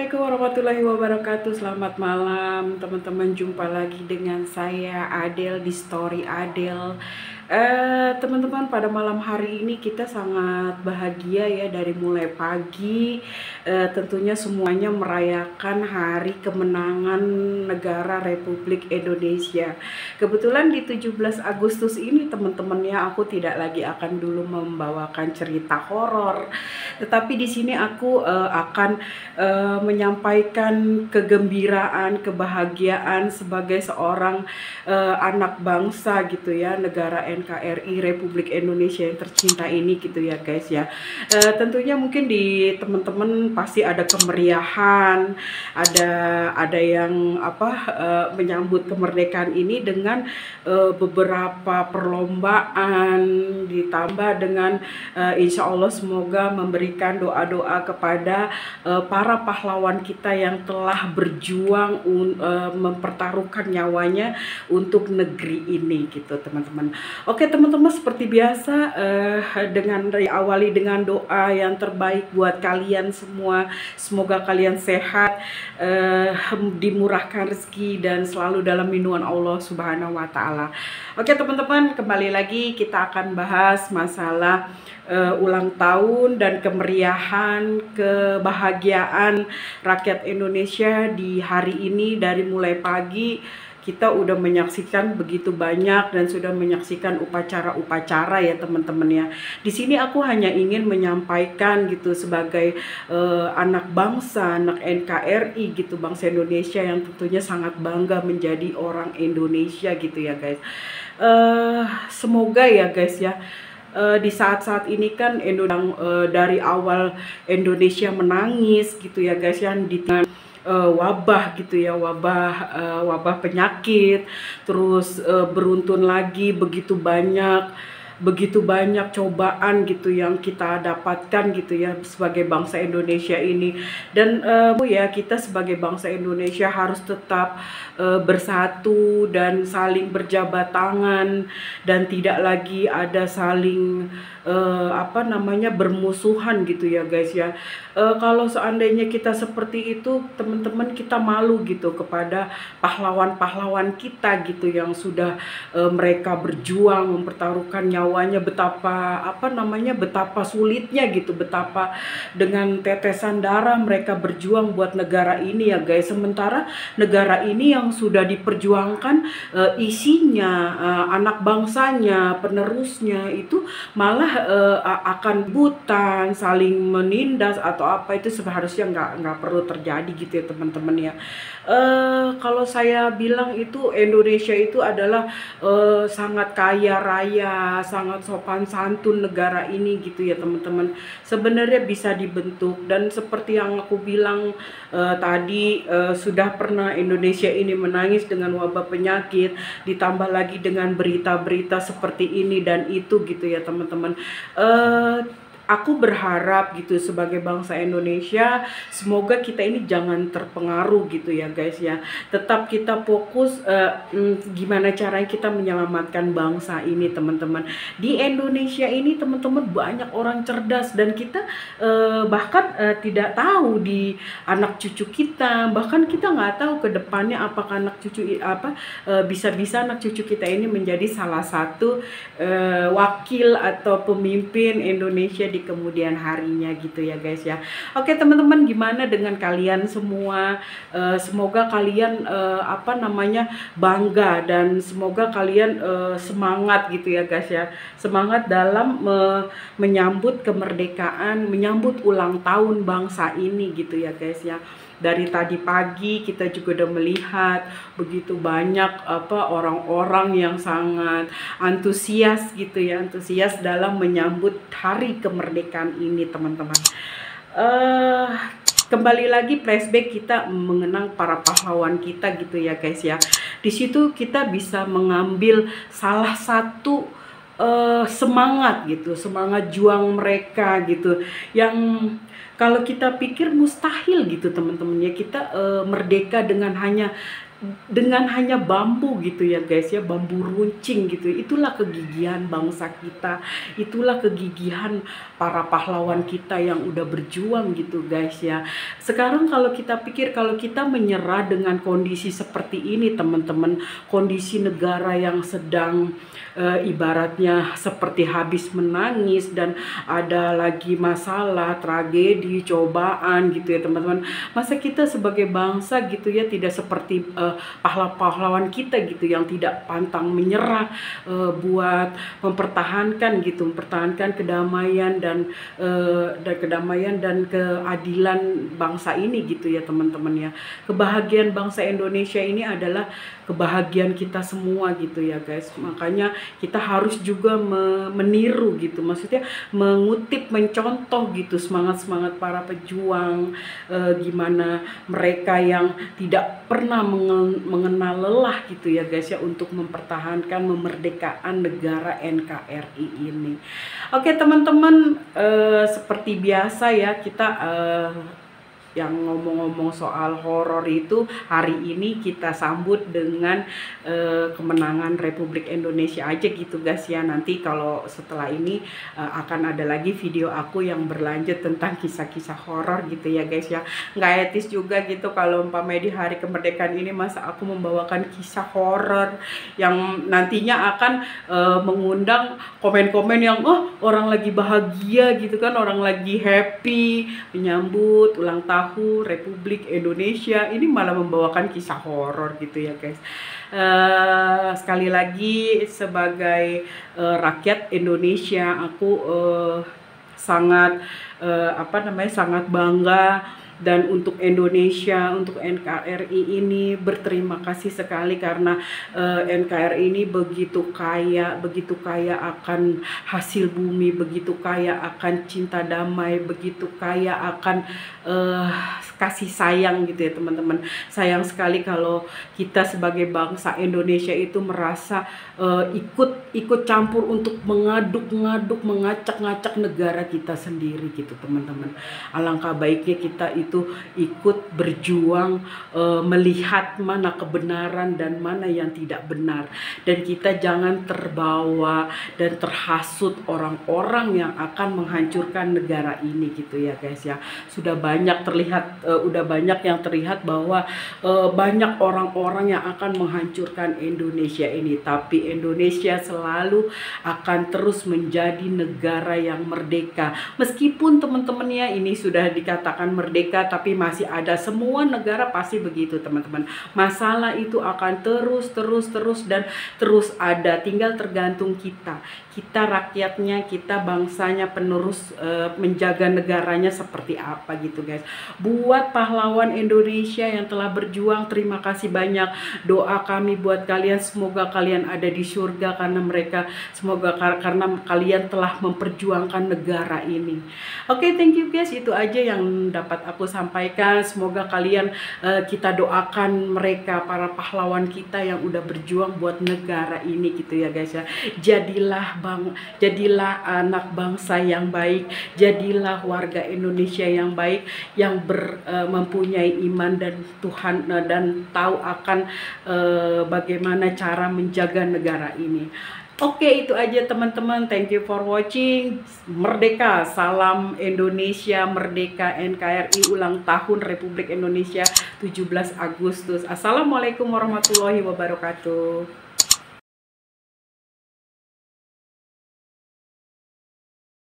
Assalamualaikum warahmatullahi wabarakatuh. Selamat malam teman-teman. Jumpa lagi dengan saya Adel di Story Adel. Teman-teman, pada malam hari ini kita sangat bahagia ya. Dari mulai pagi tentunya semuanya merayakan hari kemenangan negara Republik Indonesia. Kebetulan di 17 Agustus ini teman-teman ya, aku tidak lagi akan dulu membawakan cerita horor, tetapi di sini aku akan menyampaikan kegembiraan, kebahagiaan sebagai seorang anak bangsa gitu ya, negara NKRI Republik Indonesia yang tercinta ini gitu ya guys ya. Tentunya mungkin di teman-teman pasti ada kemeriahan, ada yang menyambut kemerdekaan ini dengan beberapa perlombaan, ditambah dengan insya Allah semoga memberikan doa-doa kepada para pahlawan kita yang telah berjuang mempertaruhkan nyawanya untuk negeri ini gitu teman-teman. Oke teman-teman, seperti biasa dengan diawali dengan doa yang terbaik buat kalian semua. Semoga kalian sehat, dimurahkan rezeki dan selalu dalam lindungan Allah Subhanahu wa taala. Oke teman-teman, kembali lagi kita akan bahas masalah ulang tahun dan kemeriahan, kebahagiaan rakyat Indonesia di hari ini. Dari mulai pagi kita udah menyaksikan begitu banyak dan sudah menyaksikan upacara-upacara ya teman-teman ya. Di sini aku hanya ingin menyampaikan gitu sebagai anak bangsa, anak NKRI gitu, bangsa Indonesia yang tentunya sangat bangga menjadi orang Indonesia gitu ya guys. Semoga ya guys ya, di saat-saat ini kan dari awal Indonesia menangis gitu ya guys ya, di wabah gitu ya, wabah penyakit, terus beruntun lagi begitu banyak cobaan gitu yang kita dapatkan gitu ya sebagai bangsa Indonesia ini. Dan ya kita sebagai bangsa Indonesia harus tetap bersatu dan saling berjabat tangan, dan tidak lagi ada saling bermusuhan gitu ya guys ya. Kalau seandainya kita seperti itu teman-teman, kita malu gitu kepada pahlawan-pahlawan kita gitu yang sudah mereka berjuang mempertaruhkan nyawanya, betapa sulitnya gitu, betapa dengan tetesan darah mereka berjuang buat negara ini ya guys. Sementara negara ini yang sudah diperjuangkan isinya anak bangsanya, penerusnya itu malah akan butan, saling menindas atau apa, itu seharusnya nggak perlu terjadi gitu ya teman-teman ya. Kalau saya bilang itu Indonesia itu adalah sangat kaya raya, sangat sopan santun negara ini gitu ya teman-teman. Sebenarnya bisa dibentuk, dan seperti yang aku bilang tadi, sudah pernah Indonesia ini menangis dengan wabah penyakit, ditambah lagi dengan berita-berita seperti ini dan itu gitu ya teman-teman. Aku berharap gitu sebagai bangsa Indonesia, semoga kita ini jangan terpengaruh gitu ya guys ya. Tetap kita fokus gimana caranya kita menyelamatkan bangsa ini teman-teman. Di Indonesia ini teman-teman banyak orang cerdas, dan kita bahkan tidak tahu di anak cucu kita, bahkan kita nggak tahu ke depannya apakah anak cucu bisa-bisa anak cucu kita ini menjadi salah satu wakil atau pemimpin Indonesia di kemudian harinya gitu ya guys ya. Oke teman-teman, gimana dengan kalian semua? Semoga kalian bangga, dan semoga kalian semangat gitu ya guys ya, semangat dalam menyambut kemerdekaan, menyambut ulang tahun bangsa ini gitu ya guys ya. Dari tadi pagi kita juga udah melihat begitu banyak orang-orang yang sangat antusias gitu ya, antusias dalam menyambut hari kemerdekaan ini teman-teman. Kembali lagi flashback, kita mengenang para pahlawan kita gitu ya guys ya. Di situ kita bisa mengambil salah satu semangat gitu, semangat juang mereka gitu, yang kalau kita pikir mustahil gitu teman-teman ya, kita merdeka dengan hanya dengan hanya bambu gitu ya guys ya, bambu runcing gitu. Itulah kegigihan bangsa kita, itulah kegigihan para pahlawan kita yang udah berjuang gitu guys ya. Sekarang kalau kita pikir, kalau kita menyerah dengan kondisi seperti ini teman-teman, kondisi negara yang sedang ibaratnya seperti habis menangis dan ada lagi masalah, tragedi, cobaan gitu ya teman-teman. Masa kita sebagai bangsa gitu ya tidak seperti pahlawan kita gitu yang tidak pantang menyerah buat mempertahankan gitu, mempertahankan kedamaian dan kedamaian dan keadilan bangsa ini gitu ya teman-teman ya. Kebahagiaan bangsa Indonesia ini adalah kebahagiaan kita semua gitu ya guys. Makanya kita harus juga meniru gitu, maksudnya mengutip, mencontoh gitu semangat-semangat para pejuang, gimana mereka yang tidak pernah mengenal lelah gitu ya guys ya untuk mempertahankan kemerdekaan negara NKRI ini. Oke teman-teman, seperti biasa ya kita yang ngomong-ngomong soal horor itu, hari ini kita sambut dengan kemenangan Republik Indonesia aja gitu guys ya. Nanti kalau setelah ini akan ada lagi video aku yang berlanjut tentang kisah-kisah horor gitu ya guys ya. Nggak etis juga gitu kalau umpamanya di hari kemerdekaan ini masa aku membawakan kisah horor yang nantinya akan mengundang komen-komen yang orang lagi bahagia gitu kan, orang lagi happy menyambut ulang tahun Republik Indonesia, ini malah membawakan kisah horor gitu ya guys. Sekali lagi sebagai rakyat Indonesia, aku sangat sangat bangga. Dan untuk Indonesia, untuk NKRI ini berterima kasih sekali karena NKRI ini begitu kaya akan hasil bumi, begitu kaya akan cinta damai, begitu kaya akan kasih sayang gitu ya teman-teman. Sayang sekali kalau kita sebagai bangsa Indonesia itu merasa ikut campur untuk mengaduk-ngaduk, mengacak-ngacak negara kita sendiri gitu teman-teman. Alangkah baiknya kita itu ikut berjuang, melihat mana kebenaran dan mana yang tidak benar, dan kita jangan terbawa dan terhasut orang-orang yang akan menghancurkan negara ini gitu ya guys ya. Sudah banyak yang terlihat bahwa banyak orang-orang yang akan menghancurkan Indonesia ini, tapi Indonesia selalu akan terus menjadi negara yang merdeka. Meskipun teman-teman ya ini sudah dikatakan merdeka, tapi masih ada, semua negara pasti begitu teman-teman. Masalah itu akan terus dan terus ada, tinggal tergantung kita rakyatnya, kita bangsanya, penerus menjaga negaranya seperti apa gitu guys. Buat pahlawan Indonesia yang telah berjuang, terima kasih banyak. Doa kami buat kalian, semoga kalian ada di surga karena karena kalian telah memperjuangkan negara ini. Oke, thank you guys, itu aja yang dapat aku sampaikan. Semoga kalian, kita doakan mereka, para pahlawan kita yang udah berjuang buat negara ini gitu ya guys ya. Jadilah anak bangsa yang baik, jadilah warga Indonesia yang baik, yang mempunyai iman dan Tuhan, dan tahu akan bagaimana cara menjaga negara ini. Oke, itu aja teman-teman. Thank you for watching. Merdeka, salam Indonesia merdeka, NKRI ulang tahun Republik Indonesia 17 Agustus. Assalamualaikum warahmatullahi wabarakatuh.